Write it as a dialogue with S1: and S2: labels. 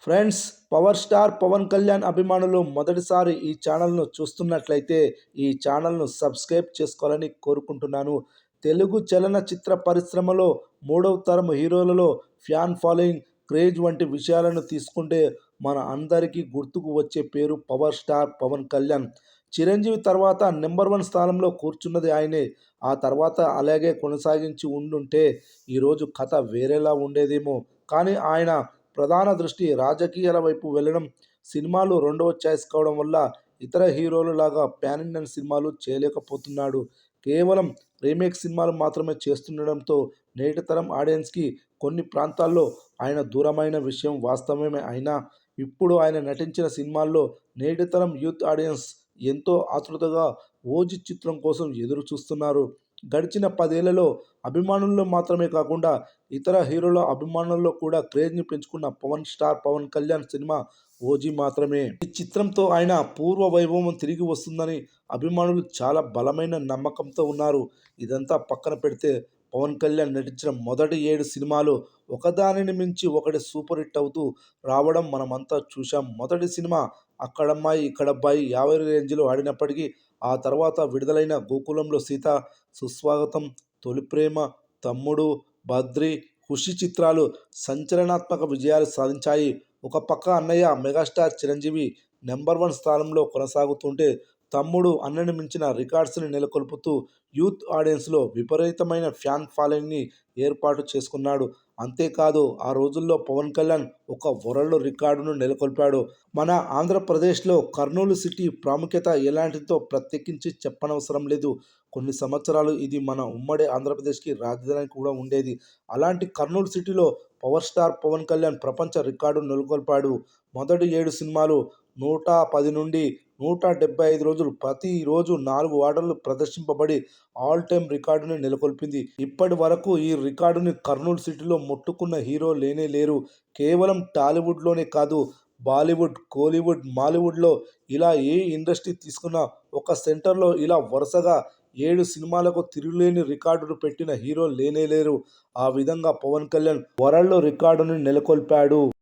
S1: Friends, power star Pawan Kalyan అభిమానులు మొదటిసారి ఈ ఛానల్ను చూస్తున్నట్లయితే ఈ ఛానల్ను సబ్స్క్రైబ్ చేసుకోవాలని కోరుకుంటున్నాను. తెలుగు చలనచిత్ర పరిశ్రమలో మూడవ తరం హీరోలలో ఫ్యాన్ ఫాలోయింగ్, క్రేజ్ వంటి విషయాలను తీసుకుంటే మన అందరికీ గుర్తుకు వచ్చే పేరు పవర్ స్టార్ పవన్ కళ్యాణ్. చిరంజీవి తర్వాత నెంబర్ 1 స్థానంలో కూర్చున్నది ఆయనే. ఆ తర్వాత అలాగే కొనసాగించి ఉండుంటే ఈరోజు కథ వేరేలా ఉండేదేమో. కానీ ఆయన ప్రధాన దృష్టి రాజకీయాల వైపు వెళ్ళడం, సినిమాలు రెండవ చాయిస్ కావడం వల్ల ఇతర హీరోలు లాగా పాన్ ఇండియన్ సినిమాలు చేయలేకపోతున్నాడు. కేవలం రీమేక్ సినిమాలు మాత్రమే చేస్తుండడంతో నేటి తరం ఆడియన్స్కి కొన్ని ప్రాంతాల్లో ఆయన దూరమైన విషయం వాస్తవమే. అయినా ఇప్పుడు ఆయన నటించిన సినిమాల్లో నేటి తరం యూత్ ఆడియన్స్ ఎంతో ఆతృతగా ఓజీ చిత్రం కోసం ఎదురు చూస్తున్నారు. గడిచిన 10 ఏళ్లలో అభిమానుల్లో మాత్రమే కాకుండా ఇతర హీరోల అభిమానుల్లో కూడా క్రేజ్ని పెంచుకున్న పవన్ స్టార్ పవన్ కళ్యాణ్ సినిమా ఓజీ మాత్రమే. ఈ చిత్రంతో ఆయన పూర్వ వైభవం తిరిగి వస్తుందని అభిమానులు చాలా బలమైన నమ్మకంతో ఉన్నారు. ఇదంతా పక్కన పెడితే పవన్ కళ్యాణ్ నటించిన మొదటి 7 సినిమాలు ఒకదానిని మించి ఒకటి సూపర్ హిట్ అవుతూ రావడం మనమంతా చూశాం. మొదటి సినిమా అక్కడమ్మాయి ఇక్కడబ్బాయి 50 రేంజ్లో ఆడినప్పటికీ ఆ తర్వాత విడుదలైన గోకులంలో సీత, సుస్వాగతం, తొలిప్రేమ, తమ్ముడు, బద్రి, ఖుషి చిత్రాలు సంచలనాత్మక విజయాలు సాధించాయి. ఒక పక్క అన్నయ్య మెగాస్టార్ చిరంజీవి నెంబర్ 1 స్థానంలో కొనసాగుతుంటే, తమ్ముడు అన్నని మించిన రికార్డ్స్ని నెలకొల్పుతూ యూత్ ఆడియన్స్లో విపరీతమైన ఫ్యాన్ ఫాలోయింగ్ని ఏర్పాటు చేసుకున్నాడు. అంతేకాదు ఆ రోజుల్లో పవన్ కళ్యాణ్ ఒక వరల్డ్ రికార్డును నెలకొల్పాడు. మన ఆంధ్రప్రదేశ్లో కర్నూలు సిటీ ప్రాముఖ్యత ఎలాంటిదో ప్రత్యేకించి చెప్పనవసరం లేదు. కొన్ని సంవత్సరాలు ఇది మన ఉమ్మడి ఆంధ్రప్రదేశ్కి రాజధాని కూడా ఉండేది. అలాంటి కర్నూలు సిటీలో పవర్ స్టార్ పవన్ కళ్యాణ్ ప్రపంచ రికార్డును నెలకొల్పాడు. మొదటి 7 సినిమాలు 110 నుండి 175 రోజులు ప్రతిరోజు 4 వారాలు ప్రదర్శింపబడి ఆల్ టైమ్ రికార్డుని నెలకొల్పింది. ఇప్పటి వరకు ఈ రికార్డుని కర్నూలు సిటీలో ముట్టుకున్న హీరో లేనే లేరు. కేవలం టాలీవుడ్లోనే కాదు, బాలీవుడ్, కోలీవుడ్, మాలీవుడ్లో ఇలా ఏ ఇండస్ట్రీ తీసుకున్నా ఒక సెంటర్లో ఇలా వరుసగా 7 సినిమాలకు తిరుగులేని రికార్డును పెట్టిన హీరో లేనే లేరు. ఆ విధంగా పవన్ కళ్యాణ్ వరల్డ్ రికార్డుని నెలకొల్పాడు.